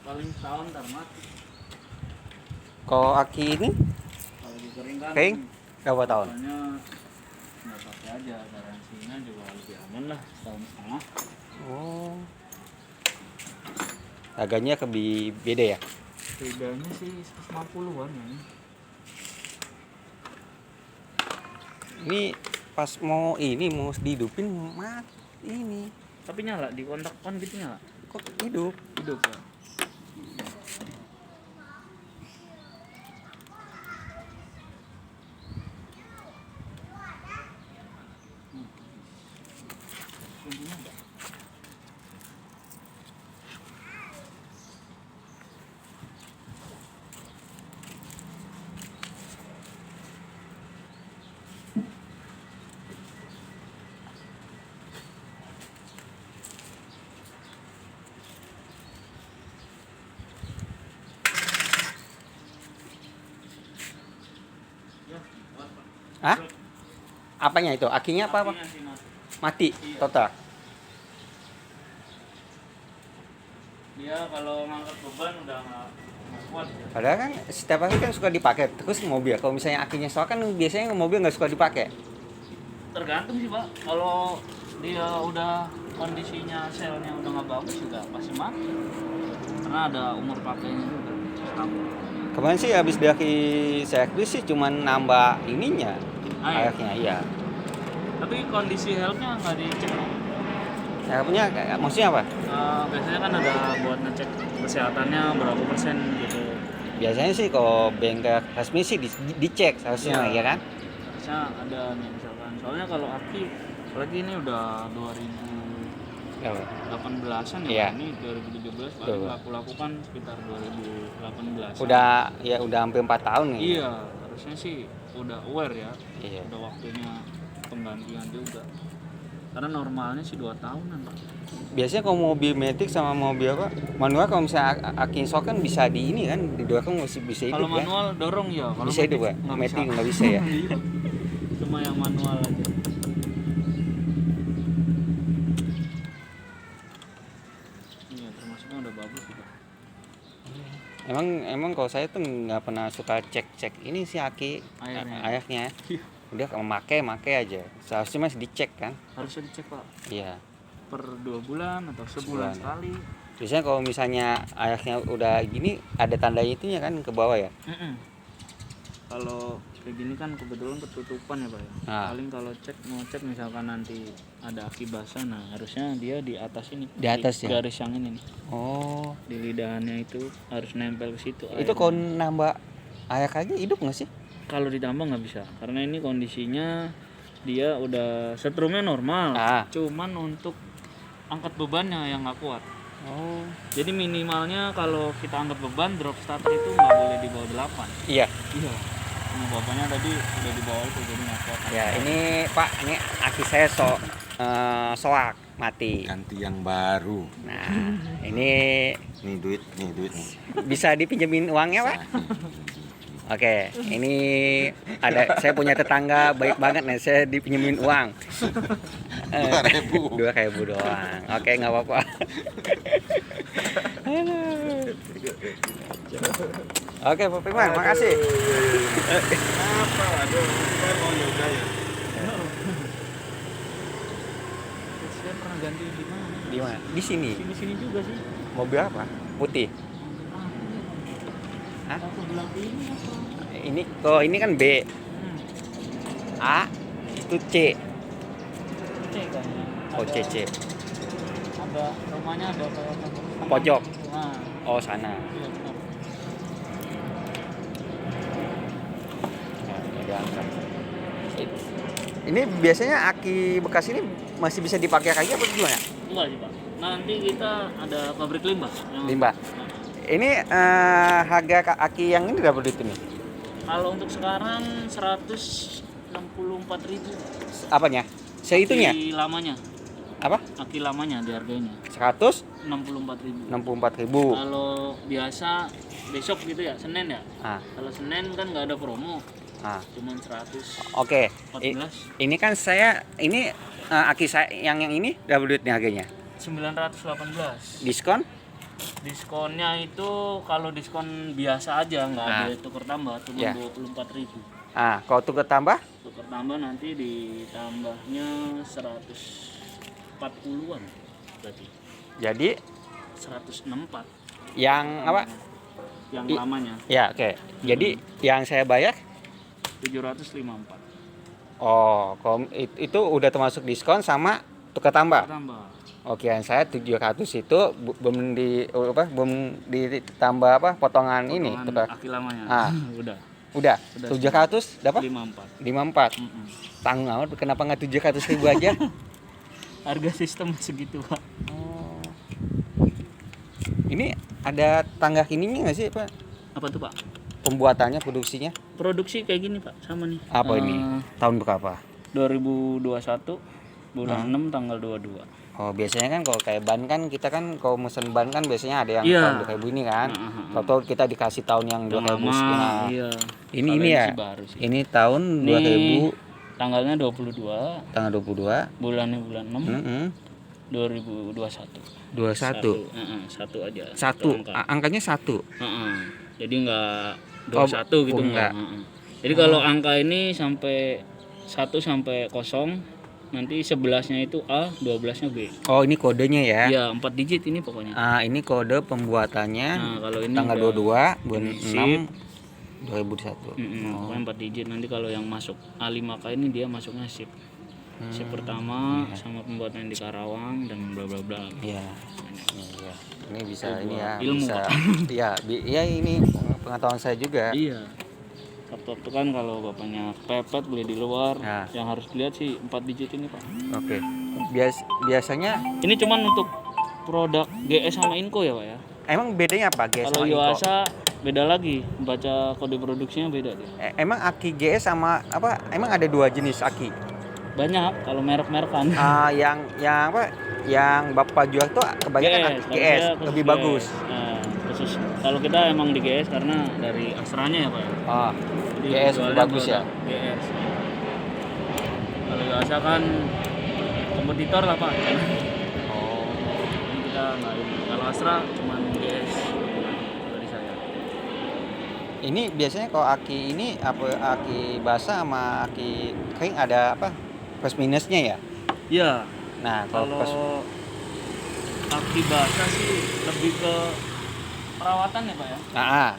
paling setahun ntar mati. Kalau aki ini Kalau dikering kan kering berapa tahun? makanya nggak pakai aja, garansinya juga lebih aman lah, setahun setengah. Oh. Harganya beda ya? Bedanya sih 150-an ya. Ini pas mau dihidupin ini Tapi nyala di kontak on gitu nyala. kok hidup. Hidup ya. Kuncinya ada. Ya, buat, Pak. Hah? Apanya itu? Akinya apa? Kakinya sih mati. Mati Iya. total. Dia kalau ngangkat beban udah nggak kuat ya. Padahal kan setiap hari kan suka dipakai terus mobil. Kalau misalnya akinya soal kan biasanya mobil nggak suka dipakai. Tergantung sih Pak. Kalau dia udah kondisinya selnya udah nggak bagus juga pasti mati. Karena ada umur pakainya juga. Kemarin sih habis dari servis sih cuman nambah ininya Air. ayaknya, iya. Tapi kondisi health-nya nggak dicek. Ayaknya maksudnya apa? Biasanya kan ada buat ngecek kesehatannya berapa persen gitu. Biasanya sih kalau bengkel resmi sih dicek seharusnya, Iya. ya kan? Harusnya ada nih misalkan. Soalnya kalau aki apalagi ini udah 2018-an ya. Iya. Ini 2017 paling Betul. aku lakukan sekitar 2018. Udah hampir 4 tahun nih. Iya, harusnya sih udah aware ya. Iya. Udah waktunya penggantian juga. Karena normalnya sih 2 tahunan, Pak. Biasanya kalau mobil matic sama mobil apa manual, kalau misalnya aki sok kan bisa di ini kan didorong masih bisa hidup Kalau kan? manual dorong ya, kalau Bisa hidup matic kan? Matic nggak bisa ya? Iya. Cuma yang manual aja. Iya, termasuknya udah bagus juga. Emang kalau saya tuh nggak pernah suka cek ini sih aki Airnya. ayaknya. Iya. Udah make aja. Seharusnya masih dicek kan? Harusnya dicek, Pak. Iya. Per 2 bulan atau sebulan Sebulan. sekali. Biasanya kalau misalnya ayaknya udah gini ada tanda itunya kan ke bawah ya. Kalau kayak gini kan kebetulan ketutupan ya Pak ya. Nah. Paling kalau mau cek misalkan nanti ada aki basah, nah harusnya dia di atas ini. Di atas ya? Garis yang ini nih. Oh. Di lidahannya itu harus nempel ke situ. Itu kalau nambah ayak aja hidup nggak sih? Kalau ditambah nggak bisa, karena ini kondisinya dia udah setrumnya normal. Cuman untuk angkat bebannya yang nggak kuat. Oh. Jadi minimalnya kalau kita angkat beban drop starter itu nggak boleh di bawah 8. Iya. Iya. Nah, bapaknya tadi udah di bawah itu jadi nggak kuat. Ya ini Pak, ini aki saya soak mati. Ganti yang baru. Nah ini Nih duit nih. bisa dipinjemin uangnya Pak? Oke, ini ada saya punya tetangga baik banget nih, saya dipinjemin uang. 2.000. 2.000 doang. Oke, nggak apa-apa. Oke, Pak Firman, makasih. Apa? Aduh, kita mau yoga ya. Saya pernah ganti di mana? Di mana? Di sini. Di sini juga sih. Mobil apa? Putih. Hah? Aku bilang ini apa? Ini kalau ini kan B, A itu C. C kayaknya. Oh, Ada- CC. Ada rumahnya ada kayak tengah Pojok. gitu. Nah, Oh, sana. iya benar. Nah, ini diangkat. Ini biasanya aki bekas ini masih bisa dipakai lagi apa gimana? Enggak sih Pak. Nanti kita ada pabrik limbah. Limbah. Ini harga aki yang ini berapa duit ini? Kalau untuk sekarang 164.000. Apanya? Seitunya? Aki lamanya. Apa? Aki lamanya di harganya 164.000. 64.000. Kalau biasa besok gitu ya, Senin ya. Ah, Kalau Senin kan nggak ada promo, ah. cuman 114. Oke. Ini kan aki saya yang ini berapa duitnya harganya? 918. Diskon? Diskonnya itu kalau diskon biasa aja nggak ada Ah. tuker tambah cuma Ya. 24.000. Ah, kalau tuker tambah? Tuker tambah nanti ditambahnya 140-an berarti. Jadi 164 yang apa? yang I- lamanya Ya, oke. Jadi yang saya bayar 754 oh, kalau itu udah termasuk diskon sama tuker tambah. tambah. Oke, yang saya 700 itu belum ditambah apa? Potongan ini Potongan tukar. aki lamanya. Ah. Udah Udah, Udah 700 dapat 54. 54. Mm-mm. Tanggung amat kenapa nggak 700.000 aja? Harga sistem segitu, Pak. Oh. Ini ada tangga kininya nggak sih, Pak? Apa tuh, Pak? Pembuatannya, produksinya? Produksi kayak gini, Pak. Sama nih. Apa ini? Tahun berapa? 2021 bulan Hmm. 6 tanggal 22. Oh, biasanya kan kalau kayak ban kan kita kan kalau mesen ban kan biasanya ada yang Iya. tahun 2000 ini kan. Atau kita dikasih tahun yang 2000 Lama, sekian. iya. Ini Kalau ini ya. sih baru sih. Ini tahun Ini 2000 tanggalnya 22, tanggal 22. bulannya bulan 6 Heeh. 2021. 21. Satu aja. Satu, angka. angkanya 1. Jadi enggak 21 gitu enggak. enggak. Jadi kalau angka ini sampai 1 sampai 0, nanti 11-nya itu A, 12-nya B. Oh, ini kodenya ya. Iya, 4 digit ini pokoknya. Ini kode pembuatannya Nah, kalau ini tanggal udah 22 bulan sip. 6 2001. Pokoknya 4 digit. Nanti kalau yang masuk A5K ini dia masuknya sip. Sip pertama sama pembuatan di Karawang dan bla bla bla. Iya. Iya. Ini bisa Itu ini buat ya, ilmu, bisa. Pak. Iya, iya ini pengetahuan saya juga. Iya. Laptop itu kan kalau bapaknya pepet beli di luar, Nah. yang harus dilihat sih 4 digit ini, Pak. Oke. Biasanya Ini cuman untuk produk GS sama Inco ya, Pak ya. emang bedanya apa GS Kalau sama Inco? Yuasa beda lagi, baca kode produksinya beda dia. Emang aki GS sama apa? Emang ada dua jenis aki. Banyak kalau merek-merekan. Yang apa? Yang Bapak jual tuh kebanyakan aki kalau GS saya khusus lebih GS. bagus. Nah, khusus kalau kita emang di GS karena dari Astranya ya, Pak. Ah, Jadi GS lebih jualnya bagus ya. produk GS. Kalau Yuasa kan kompetitor lah, Pak. Oh. Ini kita nggak ini. Kalau Astra cuman GS dari saya. Ini biasanya kalau aki ini apa aki basah sama aki kering ada apa? Plus minusnya ya. Iya. Nah, kalau plus Kalau kaki basah sih lebih ke perawatan ya, Pak ya. ah,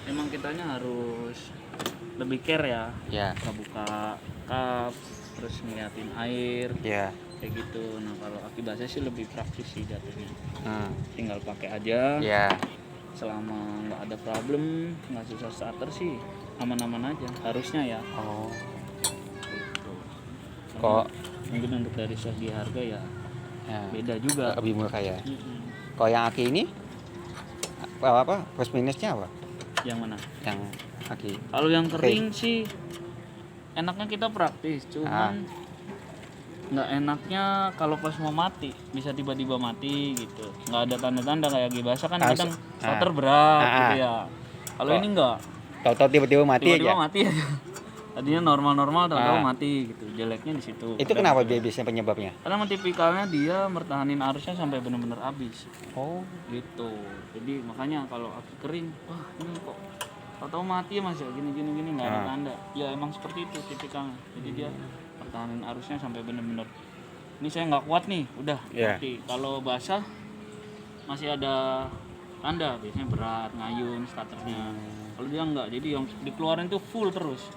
Emang kitanya harus lebih care ya, ya, buka kap, terus ngeliatin air ya. kayak gitu. Nah kalau aki basah sih lebih praktis sih jatuhnya, Hmm, tinggal pakai aja. ya. Selama nggak ada problem, nggak susah starter sih aman-aman aja harusnya ya. Oh. Gitu. Kok Mungkin untuk dari segi harga ya ya, beda juga. lebih murah ya. Mm-mm. Kalau yang aki ini apa? Plus minusnya apa? Yang mana? Yang aki. Kalau yang kering sih enaknya kita praktis, cuman nggak enaknya kalau pas mau mati bisa tiba-tiba mati gitu, nggak ada tanda-tanda kayak Gibasa kan kadang starter berat gitu ya. Kalau ini nggak, Tahu-tahu tiba-tiba mati tiba-tiba aja. mati aja. Tadinya normal-normal tahu-tahu mati gitu, jeleknya di situ. Itu kenapa biasanya penyebabnya? Karena tipikalnya dia mertahanin arusnya sampai benar-benar habis Oh. gitu. Jadi makanya kalau aki kering, wah ini kok tahu-tahu mati ya mas ya, gini nggak ada tanda. Ya emang seperti itu tipikalnya. Jadi dia pertahanin arusnya sampai benar-benar ini saya nggak kuat nih, udah Iya. mati. Kalau basah masih ada tanda, biasanya berat, ngayun starternya. Kalau dia enggak, jadi yang dikeluarin tuh full terus.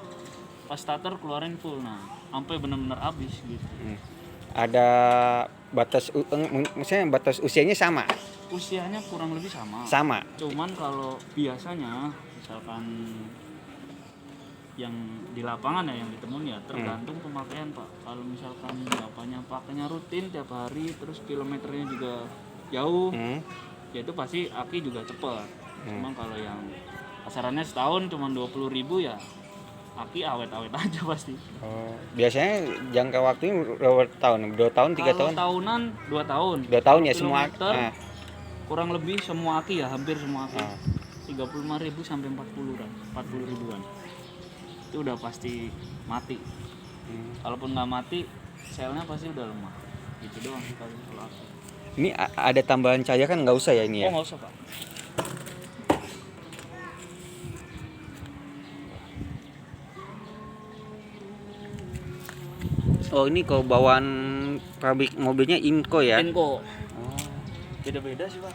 Pas starter keluarin full, nah sampai benar-benar habis gitu. Ada batas maksudnya batas usianya sama. Usianya kurang lebih sama. Sama. Cuman kalau biasanya misalkan yang di lapangan ya yang ditemuin ya tergantung pemakaian Pak. Kalau misalkan bapaknya pakainya rutin tiap hari terus kilometernya juga jauh, ya itu pasti aki juga cepat. Cuma kalau yang pasarannya setahun cuma 20.000 ya aki awet-awet aja pasti. Oh. Biasanya jangka waktunya berapa tahun? 2 tahun, 3 Kalau tahun? tahunan 2 tahun. 2 tahun ya Kalau semua. kilometer, kurang lebih semua aki ya, hampir semua aki. 35.000 sampai 40 ribuan. Itu udah pasti mati. Kalaupun nggak mati, selnya pasti udah lemah. Gitu doang sih kalau aki. Ini ada tambahan cahaya kan nggak usah ya ini ya? Oh, nggak usah Pak. Oh ini kalau bawaan pabrik mobilnya Inco ya? Inco. Oh, Beda-beda sih Pak.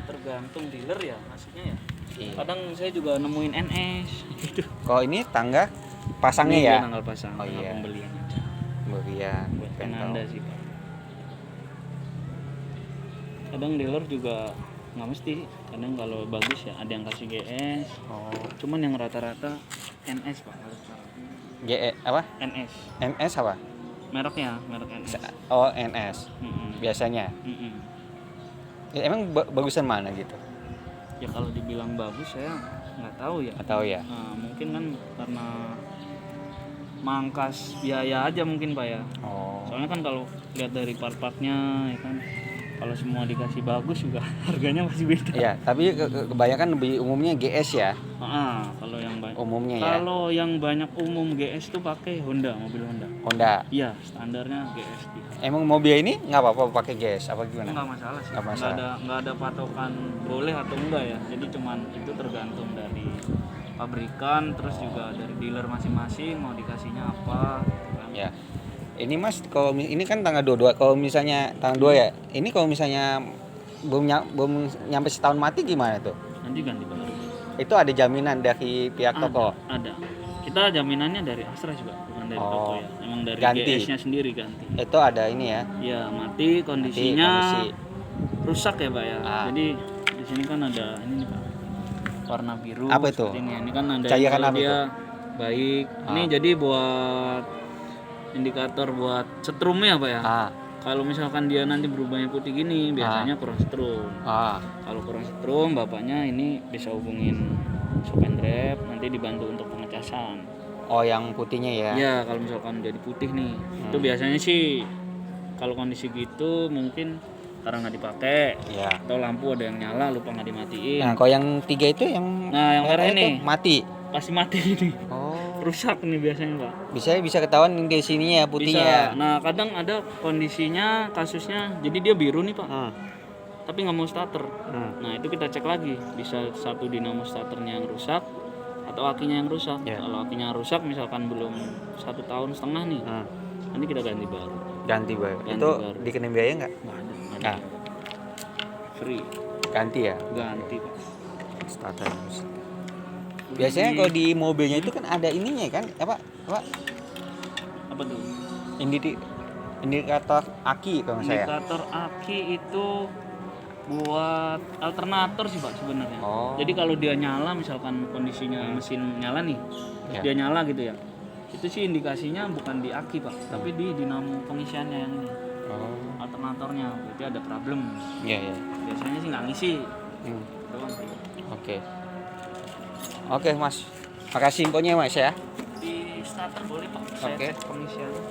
Tergantung dealer ya maksudnya ya. iya. Kadang saya juga nemuin NS gitu. Kalau ini tangga pasangnya Ini ya? tanggal pasang, Oh, tanggal iya. pembelian aja. Bagian Buat penanda sih Pak. Kadang dealer juga nggak mesti. Kadang kalau bagus ya ada yang kasih GS. Oh, Cuman yang rata-rata NS Pak. GE apa? NS. NS apa? Mereknya, merek NS. Oh NS Mm-mm. biasanya. Mm-mm. Ya, emang bagusan mana gitu? Ya kalau dibilang bagus saya nggak tahu ya. Atau ya? Nah, mungkin kan karena mangkas biaya aja mungkin Pak ya. Oh. Soalnya kan kalau lihat dari part-partnya ya kan, kalau semua dikasih bagus juga harganya masih beda. Iya, tapi kebanyakan lebih umumnya GS ya, Kalau yang banyak. umumnya ya. Kalau yang banyak umum GS tuh pakai Honda, mobil Honda. Honda. Iya, standarnya GS. Emang mobil ini nggak apa-apa pakai GS apa gimana? Enggak masalah sih. Nggak masalah. Nggak ada patokan boleh atau enggak ya. Jadi cuman itu tergantung dari pabrikan, terus juga dari dealer masing-masing mau dikasihnya apa. Kan. Ya. Ini Mas, kalau ini kan tanggal 22, kalau misalnya tanggal 2 ya. Ini kalau misalnya belum nyampe setahun mati gimana tuh? Nanti ganti baru. Itu ada jaminan dari pihak toko. Ada. Kita jaminannya dari Astra juga, bukan dari Oh, toko ya. Emang dari ganti. GS-nya sendiri ganti. Itu ada ini ya. Ya mati kondisinya kondisi. rusak ya Pak ya. Ah. Jadi di sini kan ada ini nih Pak, warna biru. Apa itu? seperti Ini kan ada Cairan kalau apa dia itu? baik. Ini Ah. jadi buat indikator buat setrumnya Pak ya. Ah, Kalau misalkan dia nanti berubahnya putih gini, biasanya kurang setrum. ah. Kalau kurang setrum, bapaknya ini bisa hubungin shop and rep, nanti dibantu untuk pengecasan. Oh, yang putihnya ya. Ya kalau misalkan jadi putih nih, itu biasanya sih kalau kondisi gitu mungkin karena nggak dipakai Ya. atau lampu ada yang nyala lupa nggak dimatiin. Nah, kalau yang 3 itu yang Nah, yang merah itu ini. mati. Pasti mati ini, Oh. rusak nih biasanya Pak. Bisa ketahuan di sini ya putihnya ya. Bisa. Nah kadang ada kondisinya kasusnya, jadi dia biru nih Pak, Hmm. tapi nggak mau starter. Hmm. Nah itu kita cek lagi, bisa satu dinamo starternya yang rusak atau akinya yang rusak. Ya. Kalau akinya rusak misalkan belum 1,5 tahun nih, Hmm. nanti kita ganti baru. Ganti baru. Ganti Itu baru. dikenain biaya nggak? Nggak ada. Nah, Free, ganti ya. ganti Pak. Starter. Biasanya kalau di mobilnya itu kan ada ininya kan? Apa Apa tuh? indikator aki kalau saya. Indikator aki itu buat alternator sih Pak sebenarnya. Oh. Jadi kalau dia nyala, misalkan kondisinya mesin nyala nih, terus Ya. dia nyala gitu ya, itu sih indikasinya bukan di aki Pak, tapi di dinamo pengisiannya yang ini, Oh. alternatornya. Berarti ada problem. Iya, iya. Biasanya sih nggak ngisi. Hmm. Doang sih. Oke. Oke, Mas. Makasih infonya, Mas ya. Di starter boleh Pak. Saya Oke. cek pengisiannya.